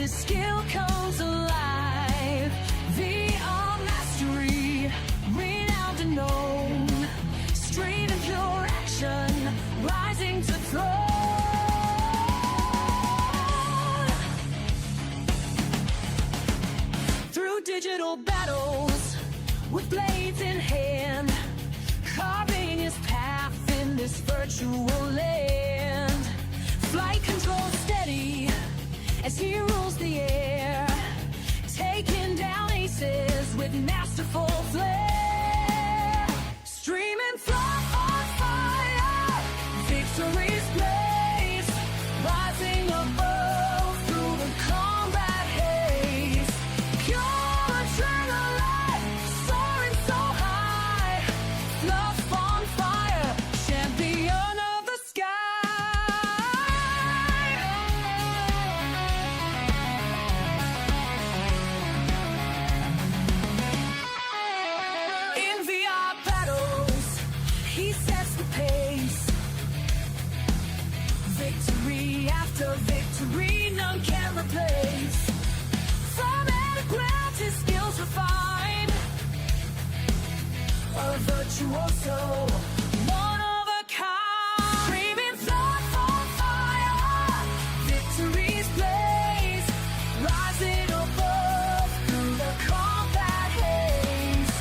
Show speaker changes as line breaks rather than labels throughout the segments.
his skill comes alive. VR mastery, renowned and known. Straight and pure action, rising to throne. Through digital battles, with blades in hand, carving his path in this virtual land. Flight control steady as he rules the air, taking down aces with masterful flair. Streaming fluff on fire, victory's blaze, rising above through the combat haze. Pure adrenaline, soaring so high, fluff on fire, champion of the sky. In VR battles, he sets the pace. Victory after victory, none can replace. From air to ground, his skills refined. A virtuoso, one of a kind. Screaming fluff on fire, victory's blaze, rising above through the combat haze.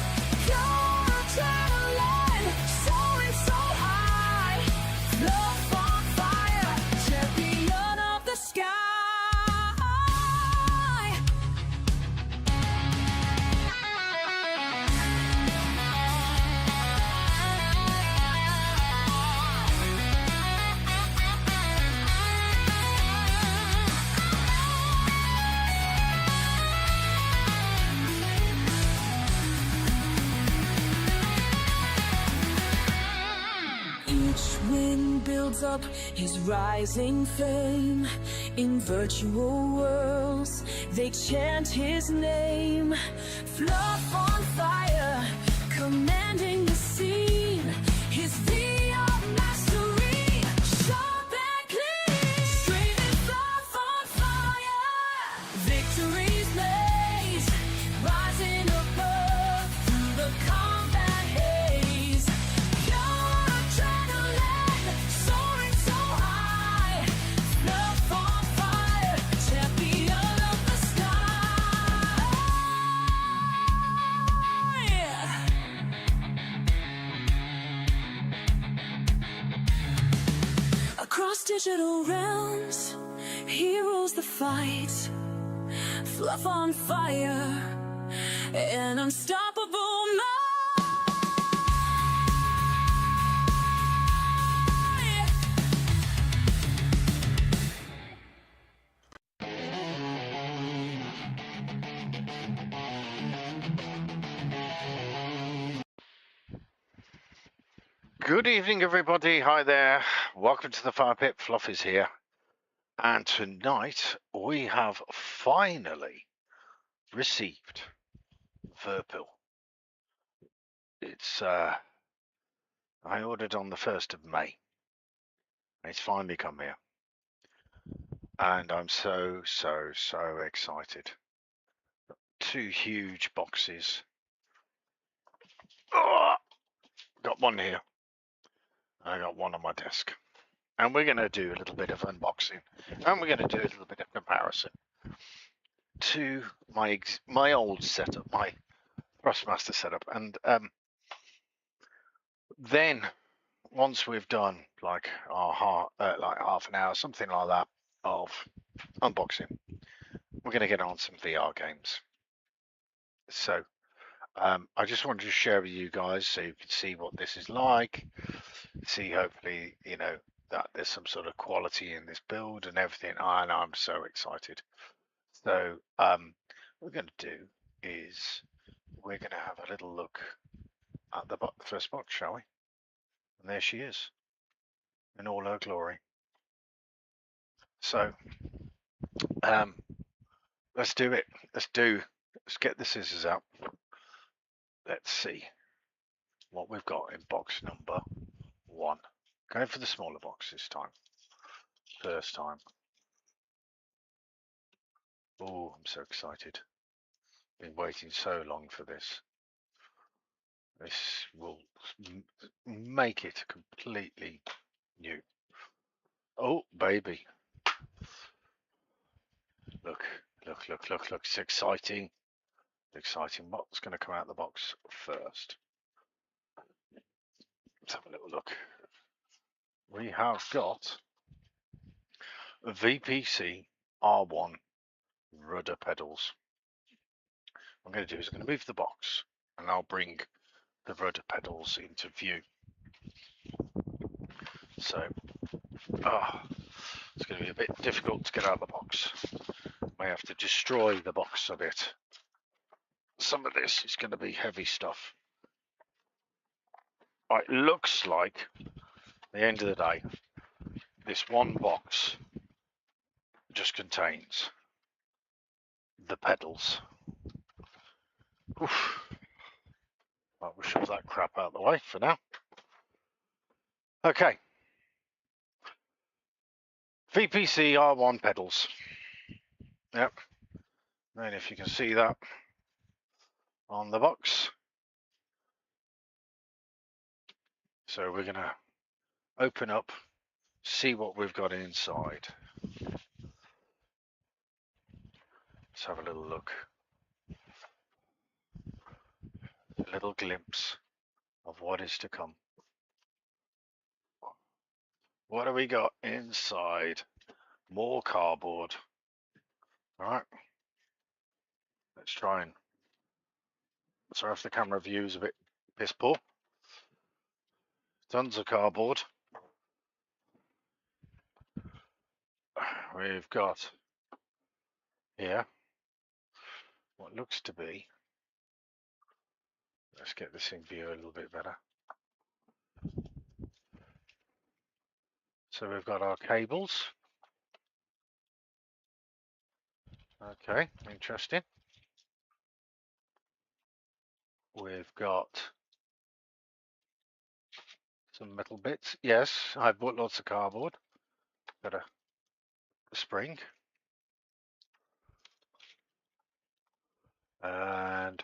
Pure adrenaline, soaring so high, fluff on fire, champion of the sky. Each win builds up his rising fame. In virtual worlds, they chant his name. Fluff on fire, commanding the scene. His VR mastery, sharp and clean. Streaming fluff on fire, victory's blaze, rising above through the combat haze. Pure adrenaline, soaring so high, fluff on fire, champion of the sky. Across digital realms, he rules the fight. Fluff on fire, an unstoppable mind.
Good evening, everybody. Hi there. Welcome to the Fire Pit. Fluff is here. And tonight we have finally received VIRPIL. It's I ordered on the 1st of May. It's finally come here. And I'm so excited. Two huge boxes. Oh, got one here. I got one on my desk. And we're going to do a little bit of unboxing. And we're going to do a little bit of comparison to my old setup, my Thrustmaster setup. And then once we've done like half an hour, something like that, of unboxing, we're going to get on some VR games. So I just wanted to share with you guys so you can see what this is like. See, hopefully, you know, that there's some sort of quality in this build and everything. And I'm so excited. So what we're going to do is we're going to have a little look at the first box, shall we? And there she is in all her glory. So let's do it. Let's get the scissors out. Let's see what we've got in box number 1. Going for the smaller box this time. First time. Oh, I'm so excited. Been waiting so long for this. This will make it completely new. Oh, baby. Look, look, look, look, look. It's exciting. Exciting. What's going to come out of the box first? Let's have a little look. We have got a VPC R1 rudder pedals. What I'm going to do is I'm going to move the box and I'll bring the rudder pedals into view. So, it's going to be a bit difficult to get out of the box. May have to destroy the box a bit. Some of this is going to be heavy stuff. It looks like, at the end of the day, this one box just contains the pedals. Oof. Right, we'll shove that crap out of the way for now. Okay. VPC R1 pedals. Yep. And if you can see that on the box. So we're going to open up, see what we've got inside. Let's have a little look. A little glimpse of what is to come. What have we got inside? More cardboard. All right. Let's try and. Sorry if the camera view is a bit piss poor. Tons of cardboard. We've got here what looks to be. Let's get this in view a little bit better. So we've got our cables. Okay, interesting. We've got some metal bits. Yes, I've bought lots of cardboard. Got a spring. And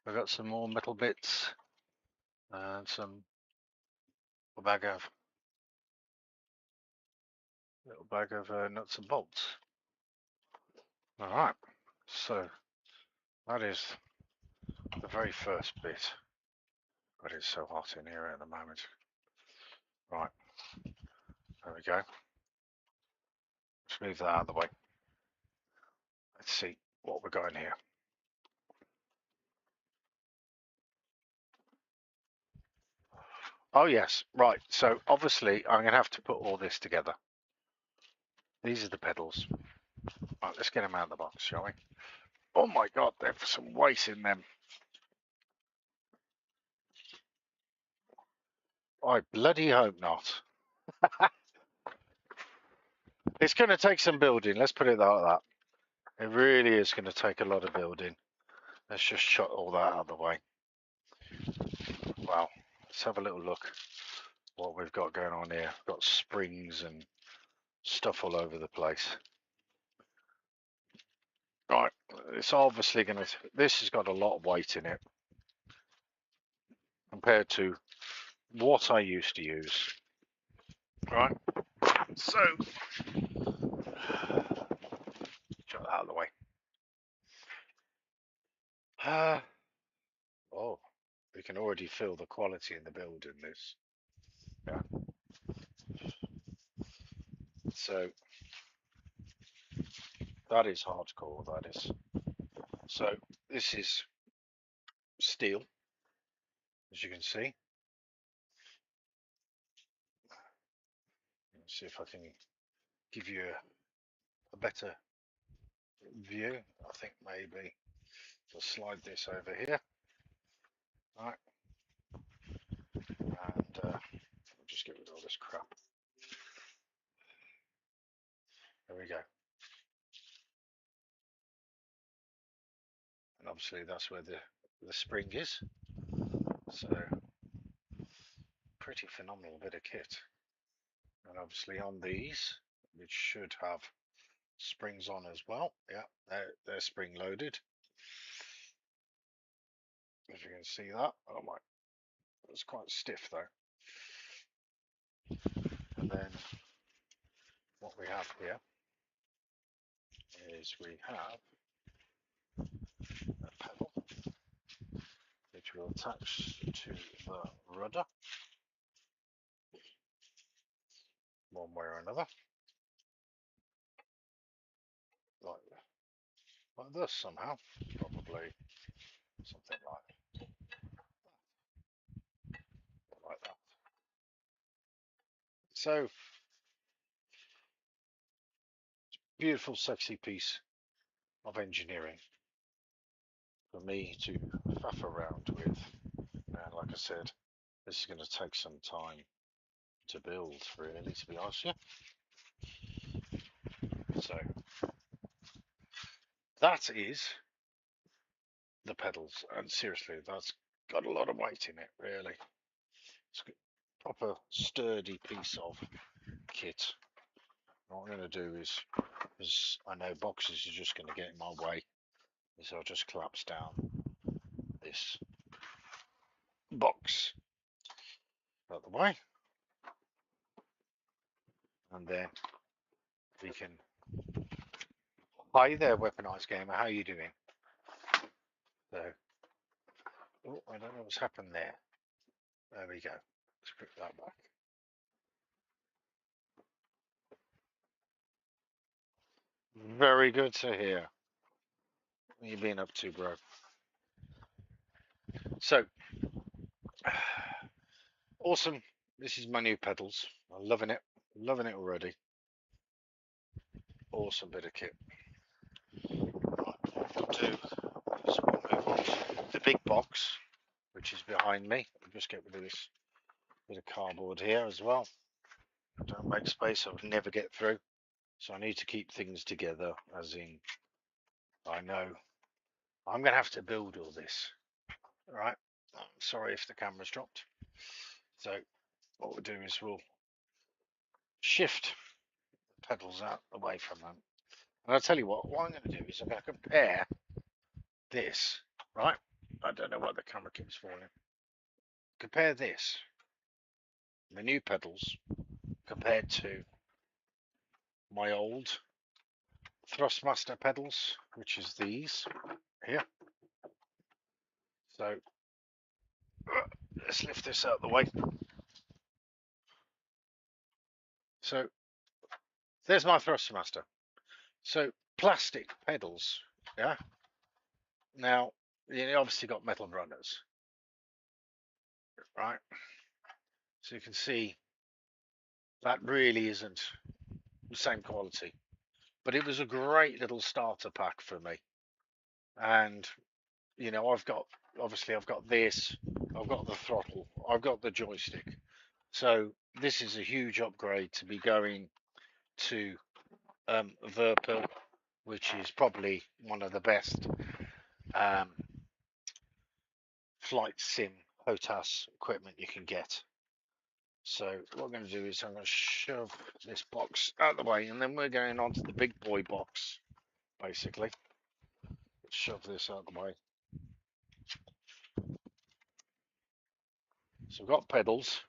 we've got some more metal bits and some little bag of nuts and bolts. All right, so that is the very first bit. But it's so hot in here at the moment. Right, there we go. Let's move that out of the way. Let's see what we're going here. Oh yes, right. So obviously I'm going to have to put all this together. These are the pedals. Right, let's get them out of the box, shall we? Oh my God, there's some weight in them. I bloody hope not. It's going to take some building. Let's put it like that. It really is going to take a lot of building. Let's just shut all that out of the way. Wow. Let's have a little look what we've got going on here. We've got springs and stuff all over the place. Right, it's obviously going to, this has got a lot of weight in it compared to what I used to use. Right, so, shut that out of the way. Oh, we can already feel the quality in the build in this. Yeah. So, that is hardcore, that is. So, this is steel, as you can see. Let's see if I can give you a better view. I think maybe we'll slide this over here. All right. And we'll just get rid of all this crap. There we go. And obviously that's where the spring is. So pretty phenomenal bit of kit. And obviously on these, which should have springs on as well. Yeah, they're spring loaded. As you can see that. Oh my, it's quite stiff though. And then what we have here is we have a pedal which will attach to the rudder one way or another, like this somehow, probably something like that. So beautiful, sexy piece of engineering for me to faff around with. And like I said, this is going to take some time to build, really, to be honest with you. So that is the pedals, and seriously, that's got a lot of weight in it, really. It's a proper sturdy piece of kit. What I'm going to do is, because I know boxes are just going to get in my way, is I'll just collapse down this box out the way, and then we can. Hi there, weaponized gamer. How are you doing? So, oh, I don't know what's happened there. There we go. Let's put that back. Very good to hear. What you been up to, bro? So, awesome. This is my new pedals. I'm loving it. Loving it already. Awesome bit of kit. Right, what we'll do is we'll move on to the big box, which is behind me. I'll just get rid of this bit of cardboard here as well. Don't make space, I'll never get through. So I need to keep things together, as in, I know I'm going to have to build all this. All right. I'm sorry if the camera's dropped. So what we'll do is we'll shift the pedals out away from them. And I'll tell you what I'm going to do is I'm going to compare this, right? I don't know why the camera keeps falling. Compare this, the new pedals, compared to my old Thrustmaster pedals, which is these here. So let's lift this out of the way. So there's my Thrustmaster. So plastic pedals, yeah. Now you obviously got metal runners, right? So you can see that really isn't the same quality, but it was a great little starter pack for me. And you know, I've got this, I've got the throttle, I've got the joystick. So this is a huge upgrade to be going to VIRPIL, which is probably one of the best flight sim HOTAS equipment you can get. So what I'm going to do is I'm going to shove this box out of the way, and then we're going on to the big boy box, basically. Let's shove this out of the way. So we've got pedals.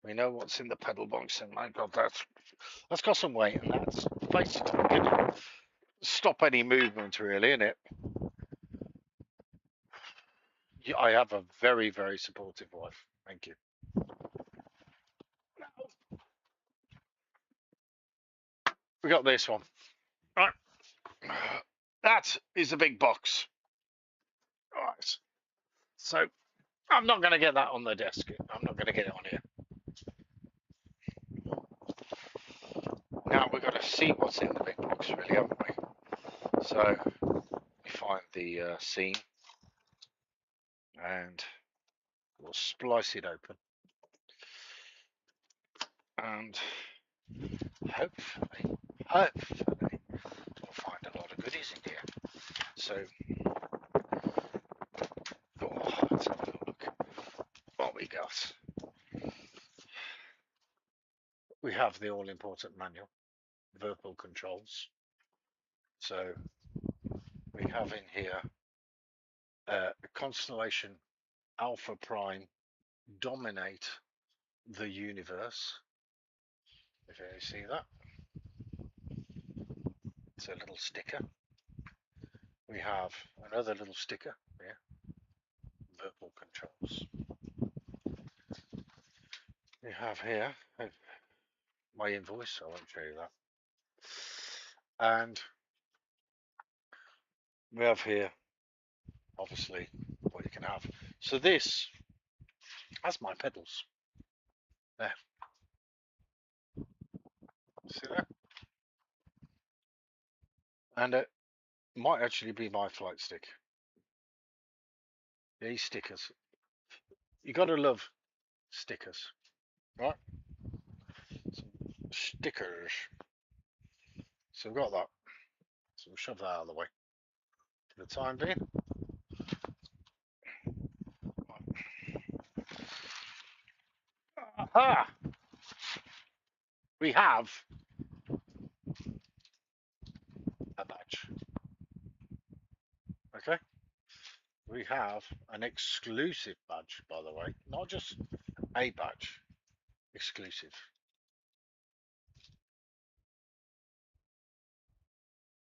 We know what's in the pedal box, and my God, that's got some weight, and that's basically going to stop any movement, really, isn't it? Yeah, I have a very, very supportive wife. Thank you. We got this one. Right. That is a big box. All right. So I'm not going to get that on the desk. I'm not going to get it on here. Now we've got to see what's in the big box, really, haven't we? So we find the seam, and we'll splice it open, and hopefully we'll find a lot of goodies in here. So let's have a look what we got. We have the all-important manual, VIRPIL controls. So we have in here a constellation Alpha Prime dominate the universe. If you see that, it's a little sticker. We have another little sticker here, VIRPIL controls. We have here my invoice, I won't show you that. And we have here, obviously, what you can have. So this has my pedals. There. See that? And it might actually be my flight stick. These stickers. You got to love stickers, right? Some stickers. So we've got that. So we'll shove that out of the way for the time being. Aha! We have a badge. Okay? We have an exclusive badge, by the way, not just a badge, exclusive.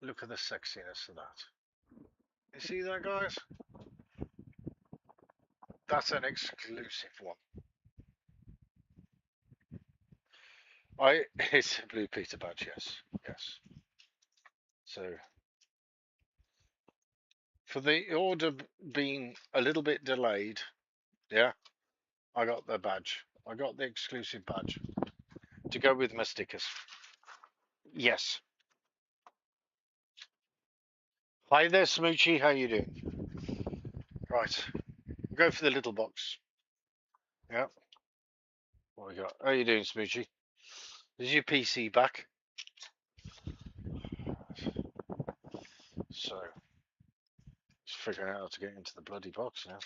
Look at the sexiness of that. You see that, guys? That's an exclusive one. It's a Blue Peter badge, yes, yes. So for the order being a little bit delayed, yeah, I got the badge. I got the exclusive badge to go with my stickers. Yes. Hi there, Smoochie. How you doing? Right. Go for the little box. Yeah. What we got? How you doing, Smoochie? Is your PC back? So, just figuring out how to get into the bloody box now.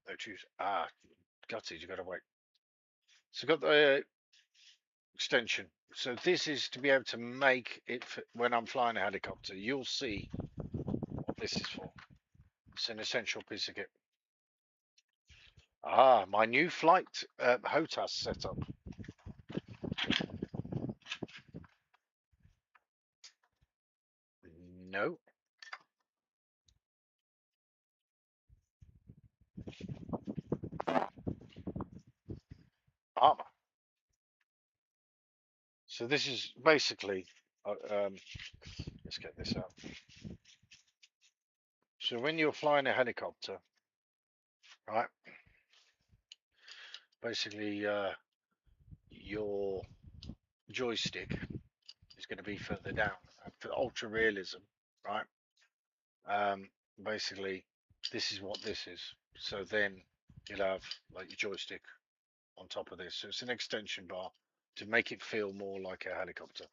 No choose. Gutsy, you got to wait. So, got the extension. So, this is to be able to make it when I'm flying a helicopter. You'll see what this is for. It's an essential piece of kit. My new flight HOTAS setup. No. Armor. So this is basically, let's get this out. So when you're flying a helicopter, right, basically your joystick is going to be further down. And for ultra realism, right, basically this is what this is. So then you'll have like your joystick on top of this. So it's an extension bar to make it feel more like a helicopter.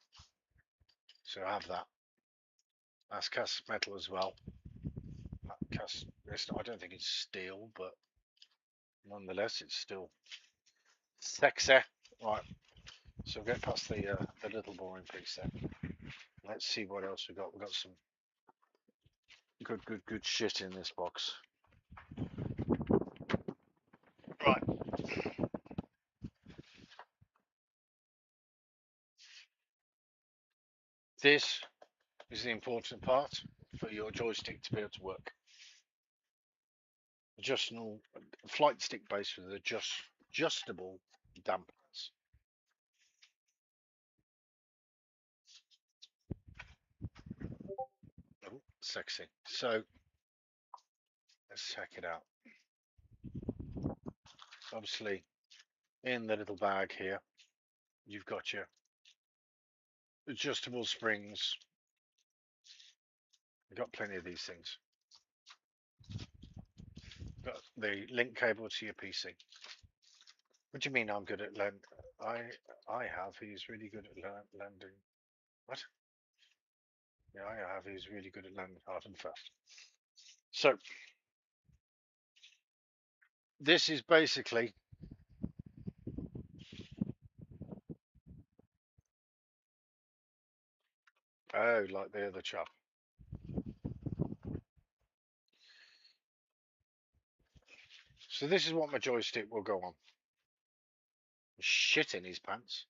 So I have that. That's cast metal as well. I don't think it's steel, but nonetheless, it's still sexy. Right. So we'll get past the little boring piece there. Let's see what else we got. We've got some good shit in this box. Right. This is the important part for your joystick to be able to work. Adjustable flight stick base with adjustable dampers. Oh, sexy. So let's check it out. Obviously, in the little bag here, you've got your adjustable springs. You've got plenty of these things. Got the link cable to your PC. What do you mean I'm good at land? I have. He's really good at landing. What? Yeah, I have. He's really good at landing hard and fast. So this is basically Oh, like the other chap. So this is what my joystick will go on. Shit in his pants.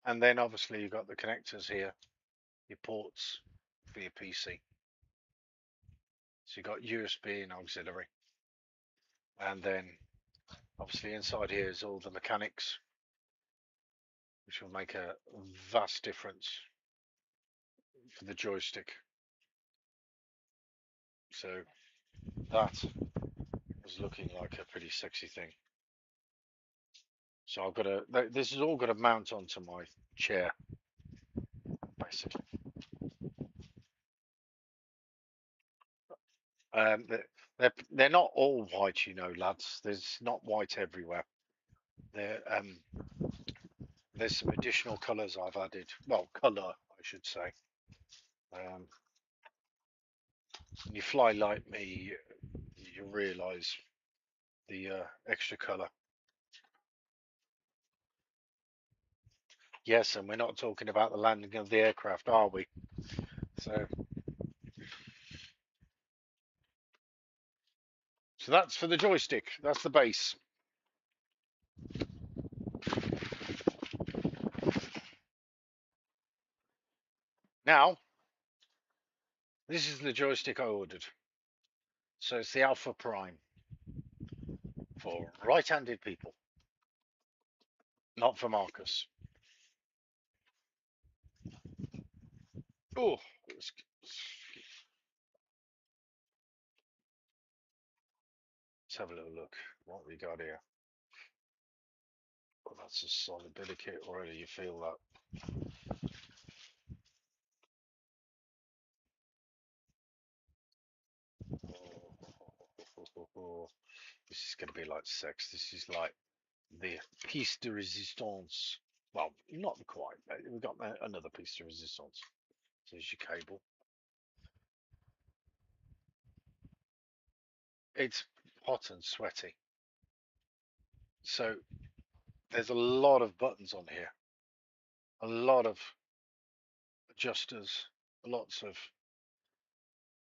And then obviously you've got the connectors here, your ports for your PC. So you've got USB and auxiliary. And then obviously inside here is all the mechanics, which will make a vast difference for the joystick. So that is looking like a pretty sexy thing. So I've got to, this is all got to mount onto my chair, basically. They're not all white, you know, lads. There's not white everywhere. There's some additional colours I've added. Well, colour, I should say. When you fly like me, you realise the extra colour. Yes, and we're not talking about the landing of the aircraft, are we? So that's for the joystick. That's the base. Now, this is the joystick I ordered. So it's the Alpha Prime for right-handed people, not for Marcus. Oh, let's have a little look what we got here. Oh, that's a solid bit of kit already. You feel that. Oh, this is going to be like sex. This is like the piece de resistance. Well, not quite. We've got another piece de resistance. So there's your cable. It's hot and sweaty. So there's a lot of buttons on here. A lot of adjusters. Lots of,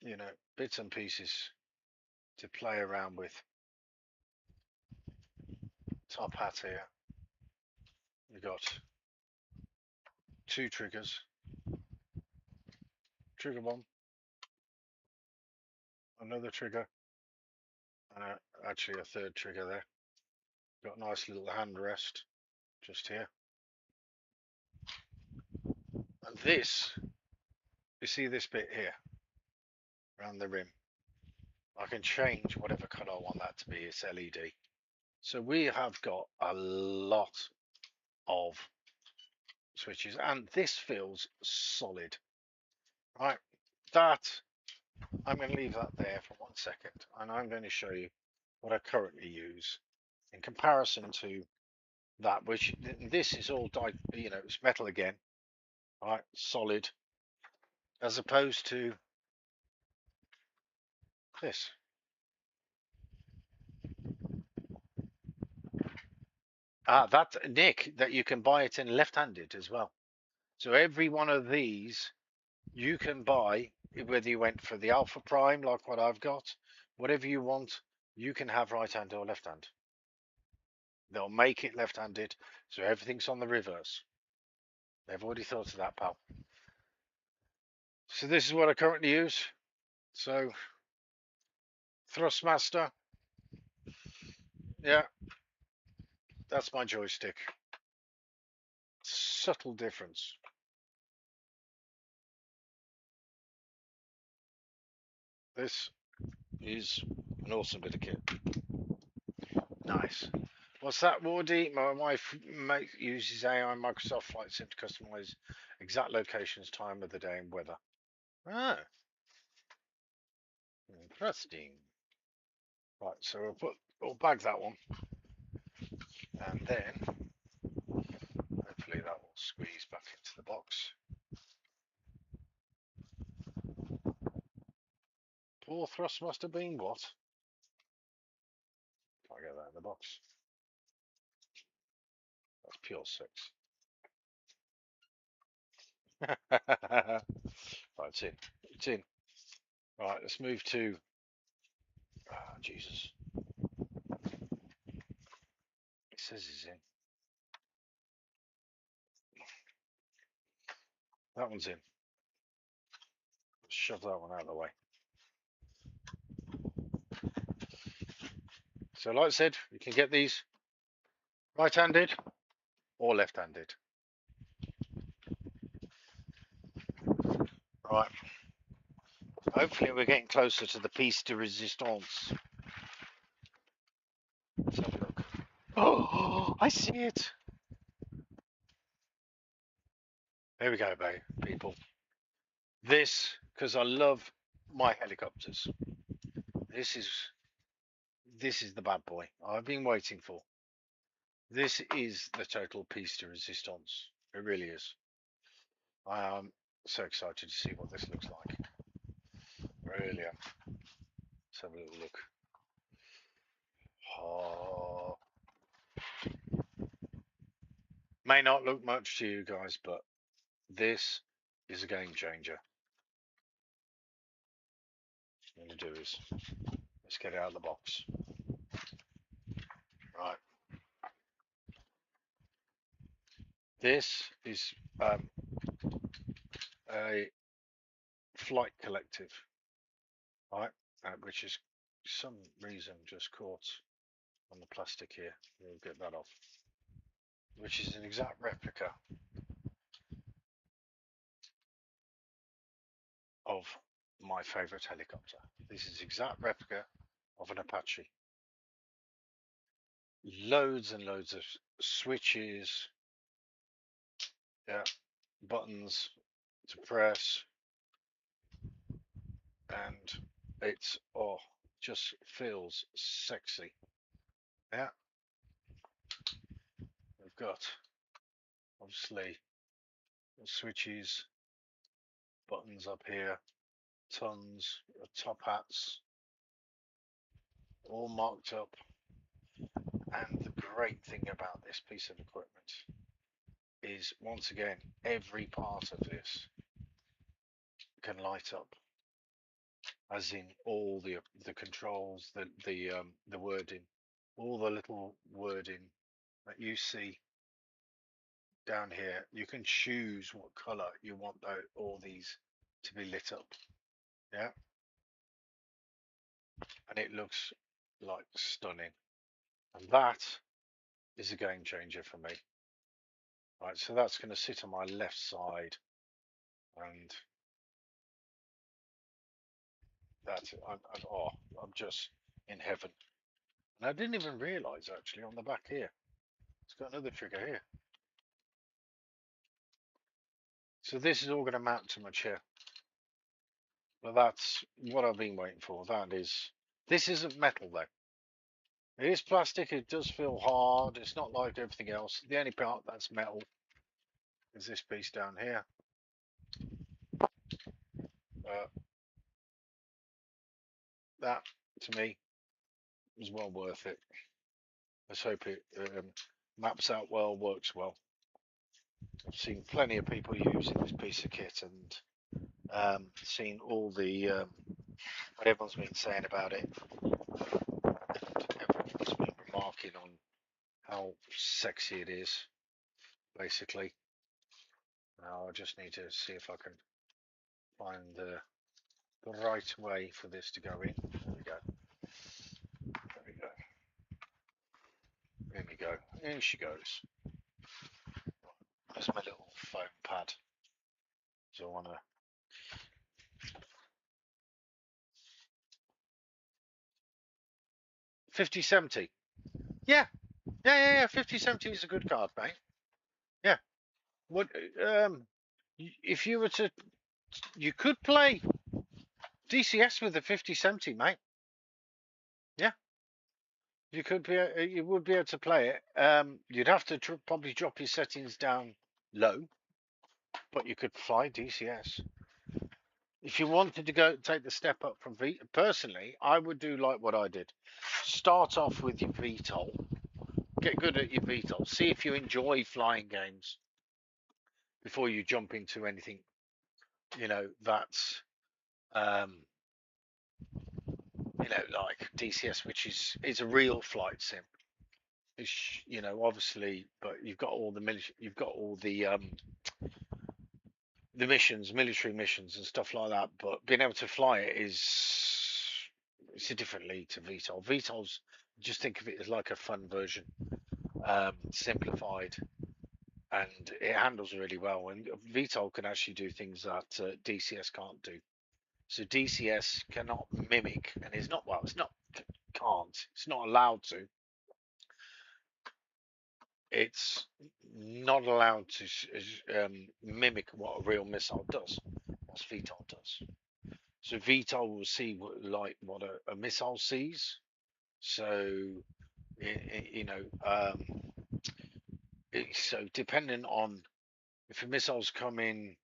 you know, bits and pieces to play around with. Top hat here. We've got two triggers. Trigger one. Another trigger. And actually a third trigger there. Got a nice little hand rest just here. And this, you see this bit here around the rim. I can change whatever colour I want that to be. It's LED. So we have got a lot of switches, and this feels solid. Right, that I'm going to leave that there for 1 second, and I'm going to show you what I currently use in comparison to that, which this is all you know, it's metal again, right, solid, as opposed to this. That Nick, that you can buy it in left-handed as well. So every one of these you can buy, whether you went for the Alpha Prime like what I've got, whatever you want, you can have right hand or left hand. They'll make it left-handed, so everything's on the reverse. They've already thought of that, pal. So this is what I currently use. So Thrustmaster, yeah, that's my joystick. Subtle difference. This is an awesome bit of kit. Nice. What's that, Wardy? My wife uses AI Microsoft Flight Sim to customize exact locations, time of the day, and weather. Ah, interesting. Right, so we'll bag that one, and then hopefully that will squeeze back into the box. Poor Thrustmaster being what? Can't get that in the box. That's pure 6. Right, it's in. It's in. Right, let's move to. Oh, Jesus. It says it's in. That one's in. Let's shove that one out of the way. So, like I said, you can get these right-handed or left-handed. Right. Hopefully, we're getting closer to the piece de resistance. Let's have a look. Oh, I see it. There we go, people. This, because I love my helicopters. This is the bad boy I've been waiting for. This is the total piece de resistance. It really is. I am so excited to see what this looks like. Really am. Let's have a little look. Oh. May not look much to you guys, but this is a game changer. What I'm going to do is, let's get it out of the box. Right. This is a flight collective, right? Which is some reason just caught on the plastic here. We'll get that off. Which is an exact replica of my favorite helicopter. This is exact replica of an Apache. Loads and loads of switches, yeah, buttons to press, and it's just feels sexy. Yeah, we've got obviously switches, buttons up here, tons of top hats, all marked up. And the great thing about this piece of equipment is, once again, every part of this can light up, as in all the controls, the wording, all the little wording that you see down here. You can choose what color you want all these to be lit up. Yeah, and it looks like stunning, and that is a game changer for me. Right, so that's going to sit on my left side, and that's it. I'm just in heaven. And I didn't even realize actually on the back here, it's got another trigger here. So this is all going to mount to my chair. But that's what I've been waiting for. This isn't metal though. It is plastic. It does feel hard. It's not like everything else. The only part that's metal is this piece down here. That to me was well worth it. Let's hope it maps out well, works well. I've seen plenty of people using this piece of kit, and seen all the what everyone's been saying about it. Everyone's been remarking on how sexy it is, basically. Now I just need to see if I can find the right way for this to go in. There we go. There we go. There we go. In she goes. There's my little foam pad. So I want to. $50.70. Yeah. 50.70 is a good card, mate. Yeah. What? If you were to, you could play DCS with a 50.70, mate. Yeah. You could be, you would be able to play it. You'd have to probably drop your settings down low, but you could fly DCS. If you wanted to take the step up from personally, I would do like what I did. Start off with your VTOL, get good at your VTOL, see if you enjoy flying games before you jump into anything you know, that's you know, like DCS, which is a real flight sim. It's, you know, obviously, but you've got all the you've got all the missions, military missions and stuff like that. But being able to fly it it's a different league to VTOL. VTOL's, just think of it as like a fun version, simplified, and it handles really well. And VTOL can actually do things that DCS can't do. So DCS cannot mimic, and it's not, well, it's not can't, it's not allowed to. It's not allowed to mimic what a real missile does, what VTOL does. So VTOL will see what a missile sees. So you know, so depending on if a missile's coming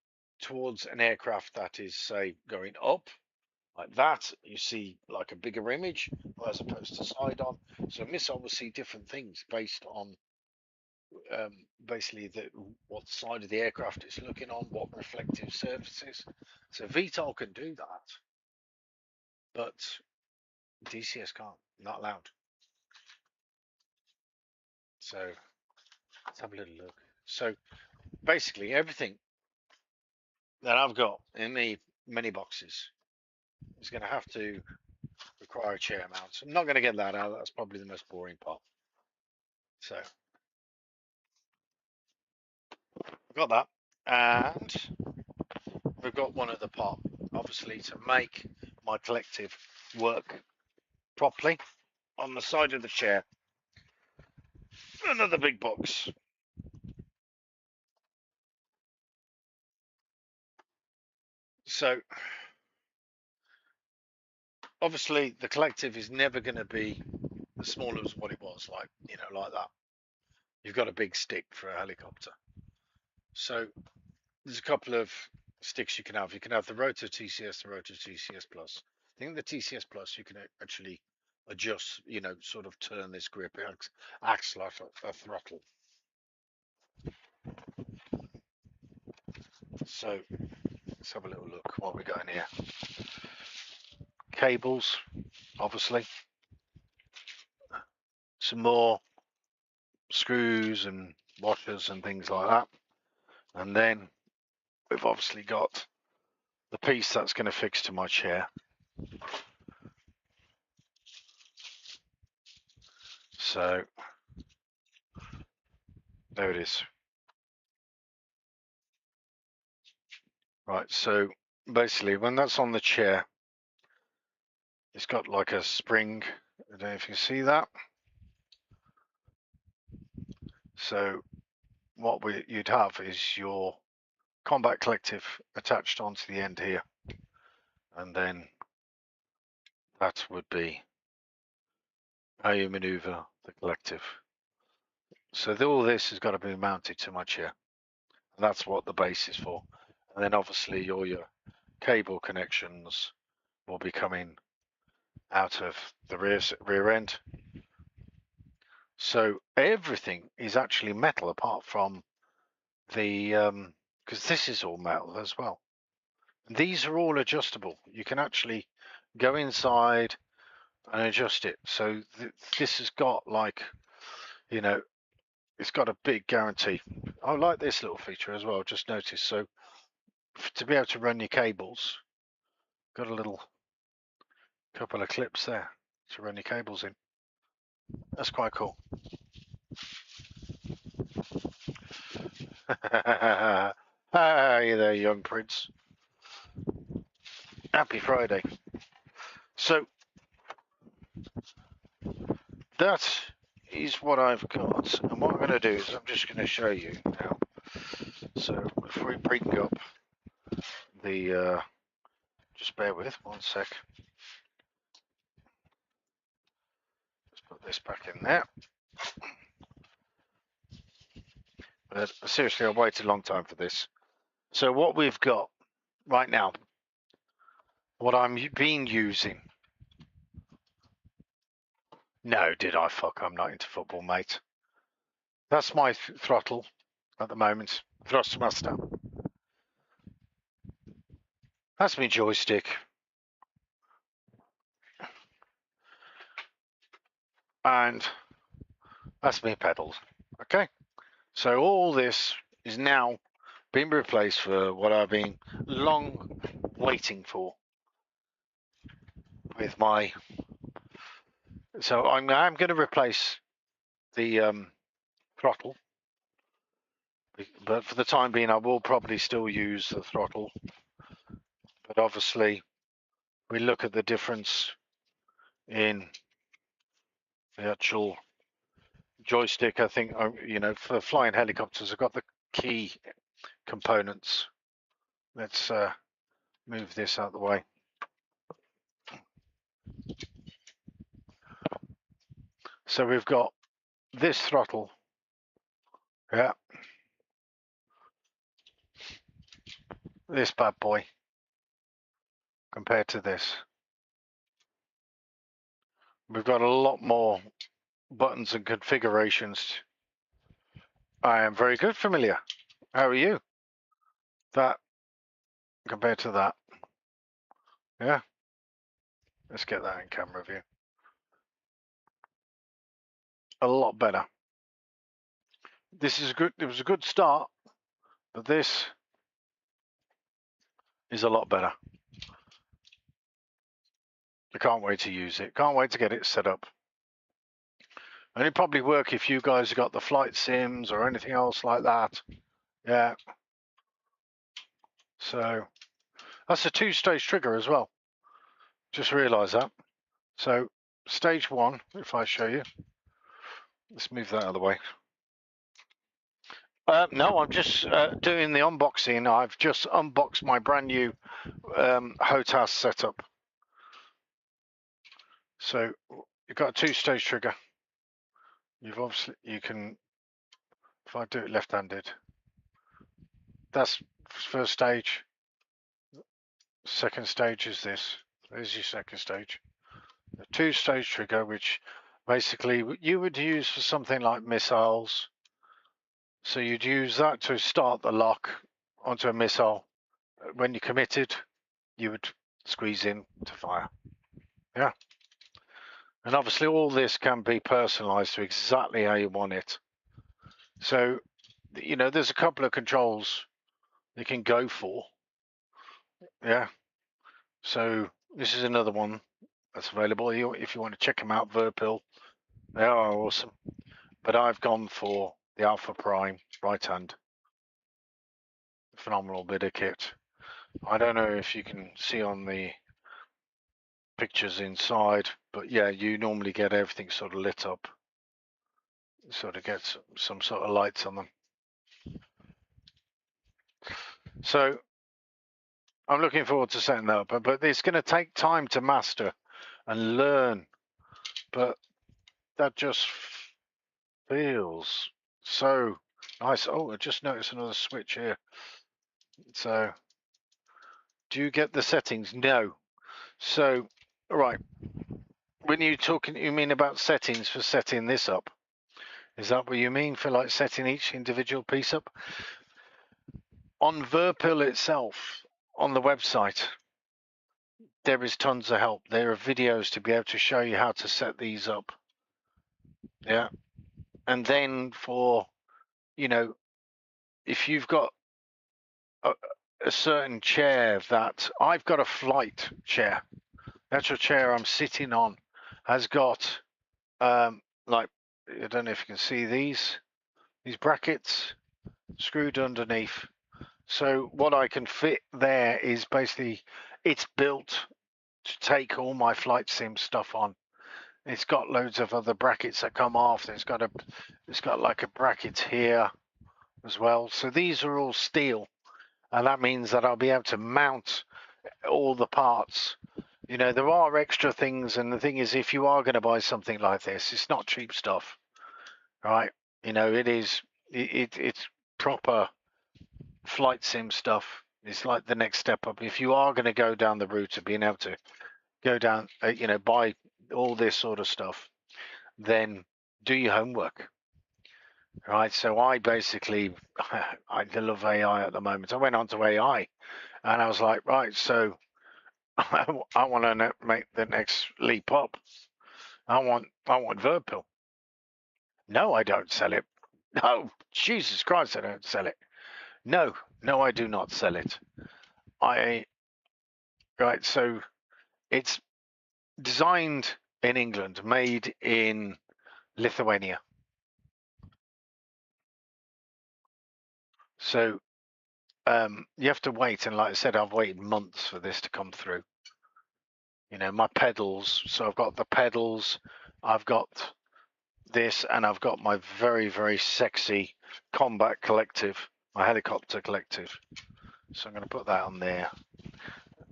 towards an aircraft that is, say, going up like that, you see like a bigger image as opposed to side on. So a missile will see different things based on basically what side of the aircraft it's looking on, what reflective surfaces. So VTOL can do that, but DCS can't, not allowed. So let's have a little look. So basically everything that I've got in the mini boxes is going to have to require a chair mount. So I'm not going to get that out. That's probably the most boring part. So I've got that, and we've got one other part, obviously, to make my collective work properly. On the side of the chair, another big box. So obviously the collective is never going to be as small as what it was, like, you know, like that. You've got a big stick for a helicopter. So there's a couple of sticks you can have. You can have the Rotor TCS, the Rotor TCS Plus. I think the TCS Plus you can actually adjust, you know, sort of turn this grip. It acts like a throttle. So let's have a little look what we got in here. Cables, obviously. Some more screws and washers and things like that. And then we've obviously got the piece that's going to fix to my chair. So there it is. Right, so basically when that's on the chair, it's got like a spring. I don't know if you see that. So what you'd have is your combat collective attached onto the end here, and then that would be how you maneuver the collective. So all this has got to be mounted to my chair, and that's what the base is for. And then obviously all your cable connections will be coming out of the rear end. So everything is actually metal apart from the because this is all metal as well. And these are all adjustable. You can actually go inside and adjust it. So this has got, like, you know, it's got a big guarantee. I like this little feature as well. Just notice, so to be able to run your cables, got a little couple of clips there to run your cables in. That's quite cool. Hi there, young prince. Happy Friday. So that is what I've got, and what I'm going to do is I'm just going to show you now. So if we bring up the just bear with one sec. Let's put this back in there. But seriously, I waited a long time for this. So what we've got right now, what I'm been using. No, did I fuck? I'm not into football, mate. That's my throttle at the moment, Thrustmaster. That's my joystick. And that's my pedals. Okay. So all this is now being replaced for what I've been long waiting for with my. So I'm going to replace the throttle, but for the time being, I will probably still use the throttle. But obviously, we look at the difference in the actual joystick. I think, you know, for flying helicopters, I've got the key components. Let's move this out of the way. So we've got this throttle, yeah, this bad boy compared to this. We've got a lot more buttons and configurations. I am very good, familiar. How are you? That compared to that, yeah. Let's get that in camera view. A lot better. This is good. It was a good start, but this is a lot better. I can't wait to use it. Can't wait to get it set up. And it'd probably work if you guys have got the flight sims or anything else like that. Yeah. So that's a 2-stage trigger as well. Just realize that. So stage 1, if I show you, let's move that out of the way. No, I'm just doing the unboxing. I've just unboxed my brand new HOTAS setup. So you've got a 2-stage trigger. You can, if I do it left-handed, that's first stage. Second stage is this. There's your second stage. A 2-stage trigger, which basically you would use for something like missiles. So you'd use that to start the lock onto a missile. When you committed, you would squeeze in to fire. Yeah. And obviously all this can be personalized to exactly how you want it. So, you know, there's a couple of controls you can go for. Yeah. So this is another one that's available. If you want to check them out, VIRPIL, they are awesome. But I've gone for the Alpha Prime right hand. Phenomenal bit of kit. I don't know if you can see on the pictures inside, but yeah, you normally get everything sort of lit up. Sort of get some sort of lights on them. So I'm looking forward to setting that up, but it's going to take time to master and learn. But that just feels so nice. Oh, I just noticed another switch here. So do you get the settings? No. So, all right. When you mean about settings for setting this up? Is that what you mean for like setting each individual piece up? On VIRPIL itself, on the website, there is tons of help. There are videos to be able to show you how to set these up. Yeah. And then for, you know, if you've got a certain chair that I've got a flight chair, the actual chair I'm sitting on has got like, I don't know if you can see these brackets screwed underneath. So what I can fit there is basically, it's built to take all my flight sim stuff on. It's got loads of other brackets that come off. It's got like a bracket here as well. So these are all steel, and that means that I'll be able to mount all the parts. You know, there are extra things, and the thing is, if you are going to buy something like this, it's not cheap stuff, right? You know, it's proper flight sim stuff. It's like the next step up. If you are going to go down the route of being able to go down, you know, buy all this sort of stuff, then do your homework. Right. So I basically, I love AI at the moment. I went on to AI And I was like, right, so I want to make the next leap up. I want VIRPIL. No, I don't sell it. No, Jesus Christ, I don't sell it. No, I do not sell it. Right, so it's designed in England, made in Lithuania. So you have to wait, and like I said, I've waited months for this to come through. You know, my pedals. So I've got the pedals, I've got this, and I've got my very, very sexy combat collective, my helicopter collective. So I'm going to put that on there.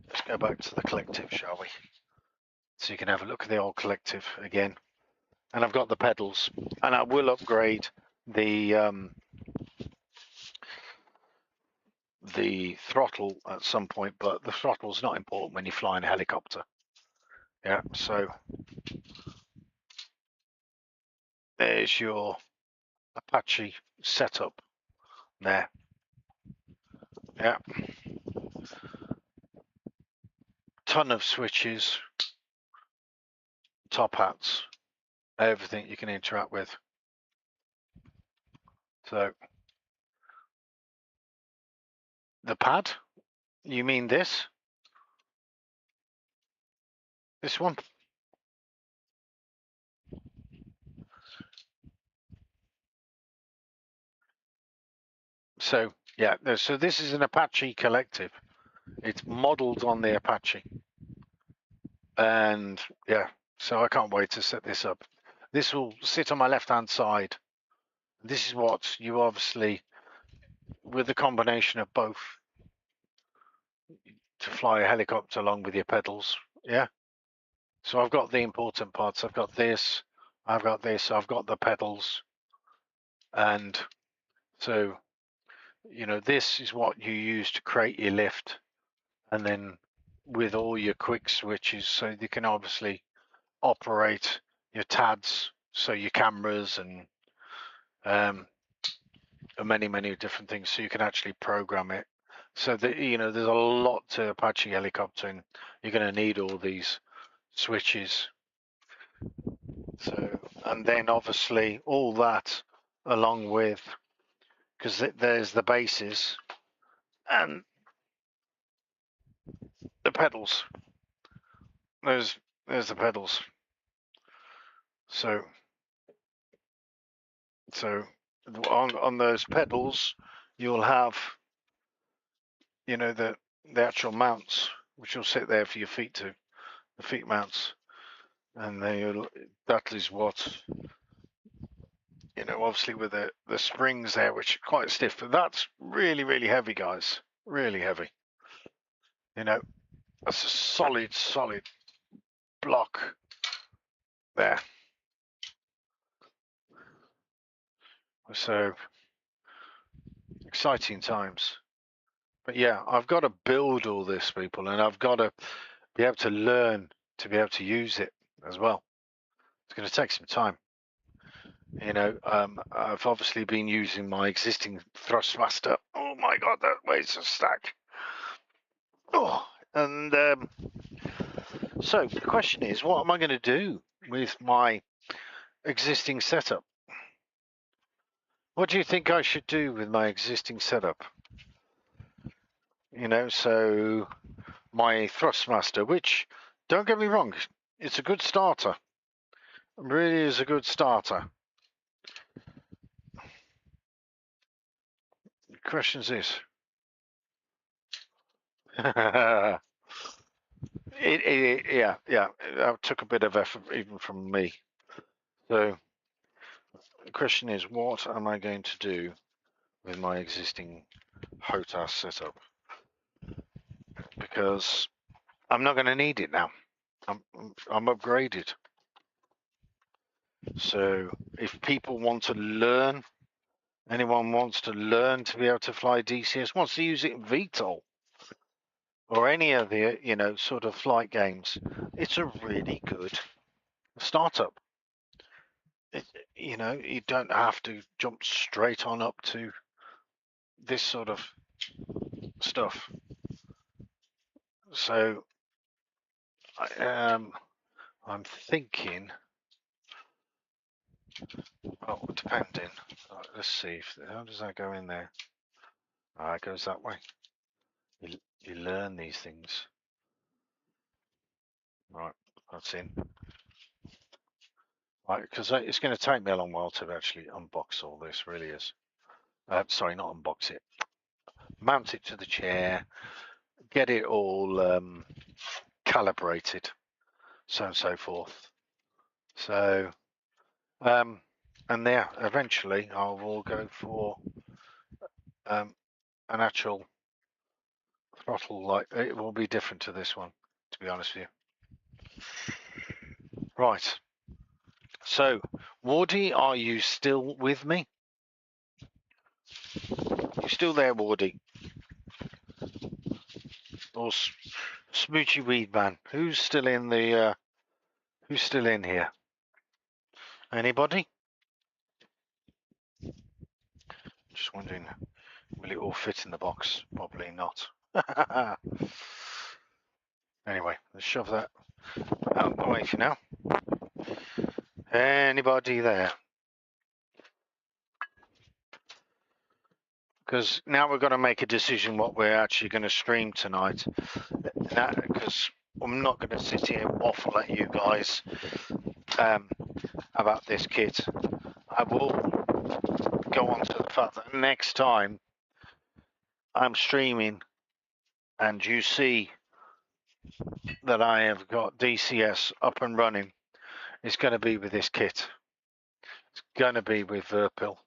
Let's go back to the collective, shall we? So you can have a look at the old collective again. And I've got the pedals, and I will upgrade the throttle at some point, but the throttle's not important when you're flying a helicopter. Yeah, so there's your Apache setup there. Yeah, ton of switches, top hats, everything you can interact with. So the pad, you mean this one? So yeah, so this is an Apache collective. It's modeled on the Apache, and yeah, so I can't wait to set this up. This will sit on my left hand side. This is what you obviously, with the combination of both, to fly a helicopter along with your pedals. Yeah, so I've got the important parts. I've got this, I've got this, I've got the pedals, and so you know, this is what you use to create your lift, and then with all your quick switches, so you can obviously operate your TADs, so your cameras and many different things, so you can actually program it. So that, you know, there's a lot to Apache helicoptering. You're going to need all these switches. So, and then obviously all that along with, because there's the bases and the pedals. There's the pedals. So on those pedals, you'll have, you know, the actual mounts, which will sit there for your feet to, the feet mounts, and that is what, you know, obviously with the springs there, which are quite stiff, but that's really heavy, guys, really heavy. You know, that's a solid block there. So exciting times. But yeah, I've got to build all this, people, and I've got to be able to learn to be able to use it as well. It's going to take some time. You know, I've obviously been using my existing Thrustmaster. Oh my God, that weighs a stack. Oh, and so the question is, what am I going to do with my existing setup? What do you think I should do with my existing setup? You know, so my Thrustmaster, which, don't get me wrong, it's a good starter. It really is a good starter. The question is this. Yeah, that took a bit of effort even from me. So the question is, what am I going to do with my existing HOTAS setup? Because I'm not going to need it now. I'm upgraded. So if people want to learn, anyone wants to learn to be able to fly DCS, wants to use it in VTOL or any of the, you know, sort of flight games, it's a really good startup. You know, you don't have to jump straight on up to this sort of stuff. So I'm thinking, well, depending. Let's see if how does that go in there. It goes that way. You learn these things. Right, that's in. Right, because it's going to take me a long while to actually unbox all this. Really is. Sorry, not unbox it. Mount it to the chair. Get it all calibrated, so on and so forth. So, and there, eventually, I will go for an actual throttle. Like it will be different to this one, to be honest with you. Right. So, Wardy, are you still with me? You still there, Wardy? Or Smoochy Weed Man? Who's still in the? Who's still in here? Anybody? Just wondering, will it all fit in the box? Probably not. Anyway, let's shove that out the way for now. Anybody there? Because now we're going to make a decision what we're actually going to stream tonight. Because I'm not going to sit here and waffle at you guys about this kit. I will go on to the fact that next time I'm streaming and you see that I have got DCS up and running, it's going to be with this kit. It's going to be with VIRPIL.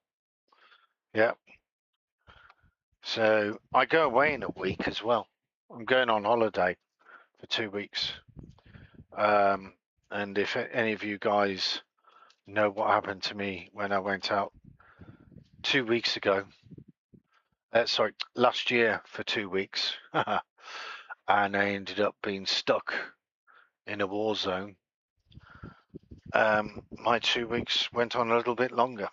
Yeah. So I go away in a week as well. I'm going on holiday for 2 weeks. And if any of you guys know what happened to me when I went out 2 weeks ago, sorry, last year for 2 weeks, and I ended up being stuck in a war zone, my 2 weeks went on a little bit longer.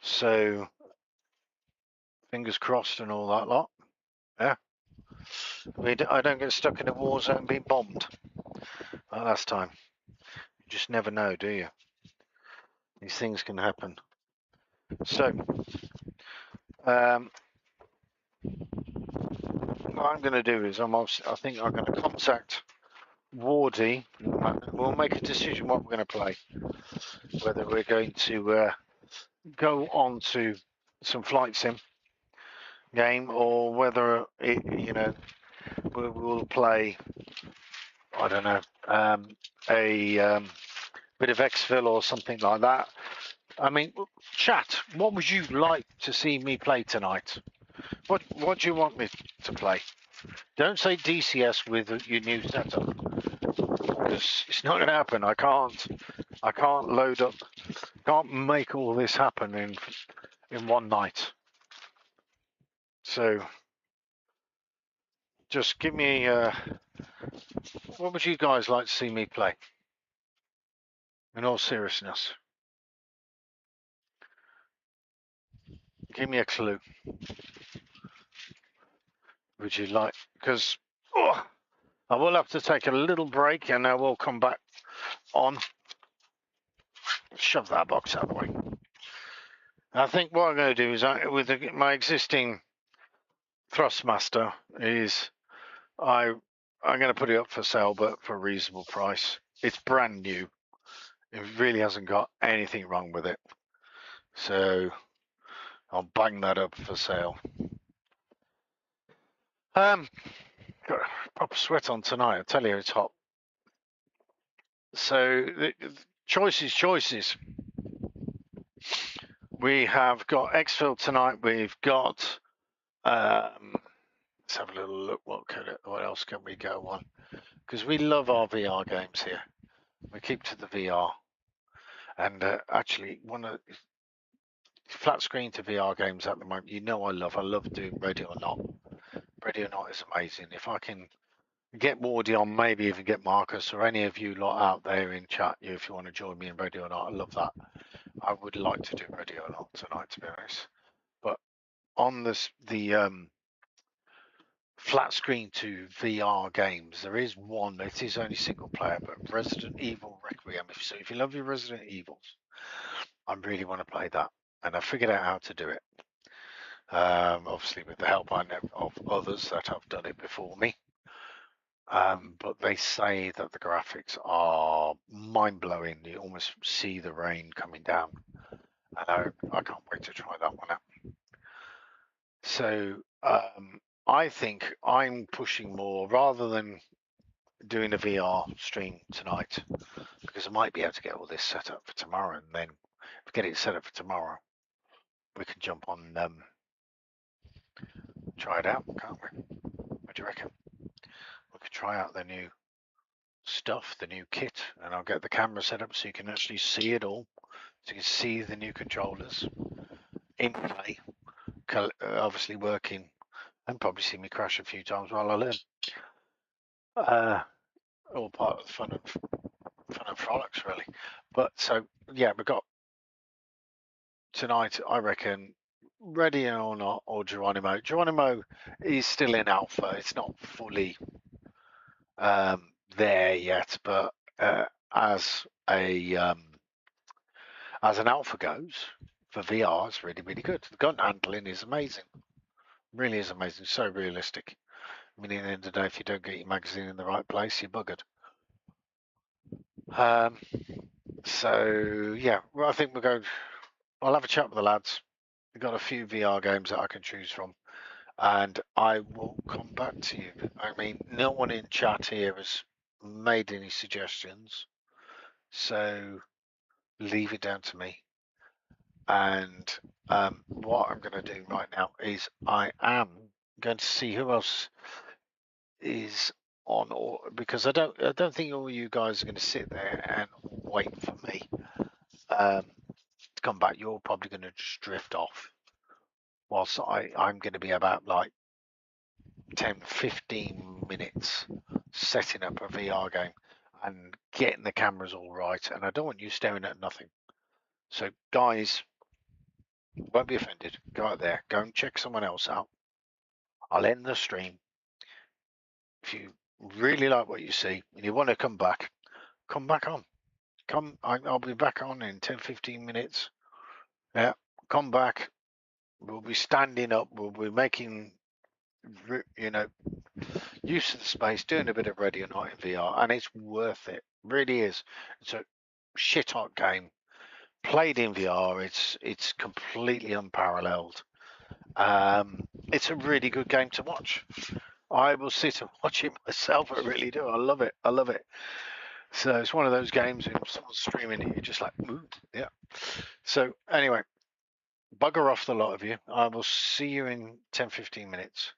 So fingers crossed and all that lot. Yeah. I don't get stuck in a war zone being bombed like last time. You just never know, do you? These things can happen. So, what I'm going to do is I think I'm going to contact Wardy. We'll make a decision what we're going to play. Whether we're going to go on to some flight sim game or whether we'll play, I don't know, a bit of exfil or something like that. I mean, chat, what would you like to see me play tonight? What do you want me to play? Don't say DCS with your new setup, because it's not going to happen. I can't load up, can't make all this happen in one night. So just give me, what would you guys like to see me play? In all seriousness, give me a clue. Would you like, because I will have to take a little break and I will come back on. Shove that box out of the way. I think what I'm going to do is, with my existing Thrustmaster, is I'm going to put it up for sale, but for a reasonable price. It's brand new. It really hasn't got anything wrong with it. So I'll bang that up for sale. Got a proper sweat on tonight. I tell you, it's hot. So choices. We have got exfil tonight. We've got. Let's have a little look. What else can we go on? Because we love our VR games here. We keep to the VR. And actually, one of the flat screen to VR games at the moment, I love doing Ready or Not. Ready or Not is amazing. If I can get Wardy on, maybe even get Marcus or any of you lot out there in chat, if you want to join me in Ready or Not, I love that. I would like to do Ready or Not tonight, to be honest. But on the flat screen to VR games. There is one. It is only single player, but Resident Evil Requiem. So if you love your Resident Evils, I really want to play that, and I figured out how to do it. Obviously with the help I know of others that have done it before me. But they say that the graphics are mind-blowing. You almost see the rain coming down. And I can't wait to try that one out. So I think I'm pushing more rather than doing a VR stream tonight, because I might be able to get all this set up for tomorrow, and then if we get it set up for tomorrow, we can jump on try it out, can't we? What do you reckon? We could try out the new stuff, the new kit, and I'll get the camera set up so you can actually see it all, so you can see the new controllers in play, obviously working, and probably see me crash a few times while I learn. All part of the fun and frolics, really. But so yeah, we've got tonight, I reckon, Ready or Not or Geronimo. Geronimo is still in alpha. It's not fully there yet, but as an alpha goes for VR, it's really, really good. The gun handling is amazing. Really is amazing. So realistic. I mean, at the end of the day, if you don't get your magazine in the right place, you're buggered. So yeah, well, I think we'll go. I'll have a chat with the lads. We've got a few VR games that I can choose from, and I will come back to you. I mean, no one in chat here has made any suggestions, so leave it down to me. And what I'm going to do right now is I am going to see who else is on, or because I don't think all you guys are going to sit there and wait for me to come back. You're probably going to just drift off, whilst I'm going to be about like 10-15 minutes setting up a VR game and getting the cameras all right, and I don't want you staring at nothing. So guys, won't be offended, go out there, go and check someone else out. I'll end the stream. If you really like what you see and you want to come back on. I'll be back on in 10-15 minutes. Yeah, come back. We'll be standing up, we'll be making use of the space, doing a bit of Ready or Not in VR, and it's worth it. Really is. It's a shit hot game. Played in VR, it's completely unparalleled. It's a really good game to watch. I will sit and watch it myself. I really do. I love it. I love it. So it's one of those games when someone's streaming it, you're just like, ooh, yeah. So anyway, bugger off the lot of you. I will see you in 10-15 minutes.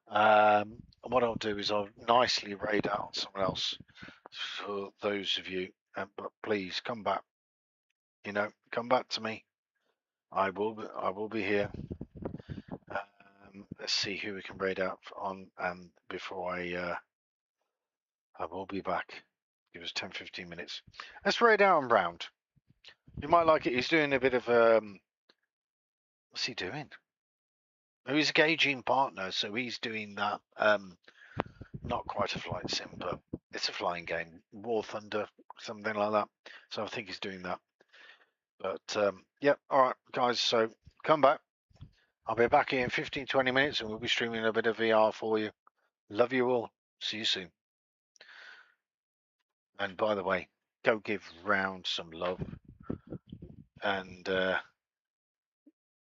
What I'll do is I'll nicely raid out someone else for those of you, but please come back. Come back to me. I will be here. Let's see who we can raid out on, and before I will be back. Give us 10-15 minutes. Let's raid out on Round. You might like it. He's doing a bit of what's he doing? Oh, he's a gauging partner, so he's doing that. Not quite a flight sim, but it's a flying game, War Thunder, something like that. So I think he's doing that. But yeah, all right, guys. So come back. I'll be back in 15-20 minutes, and we'll be streaming a bit of VR for you. Love you all. See you soon. And by the way, go give Round some love, and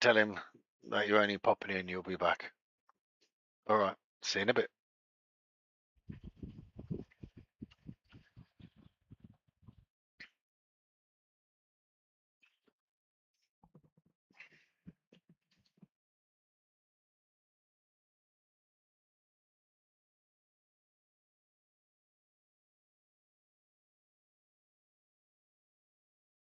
tell him that you're only popping in. You'll be back. All right. See you in a bit.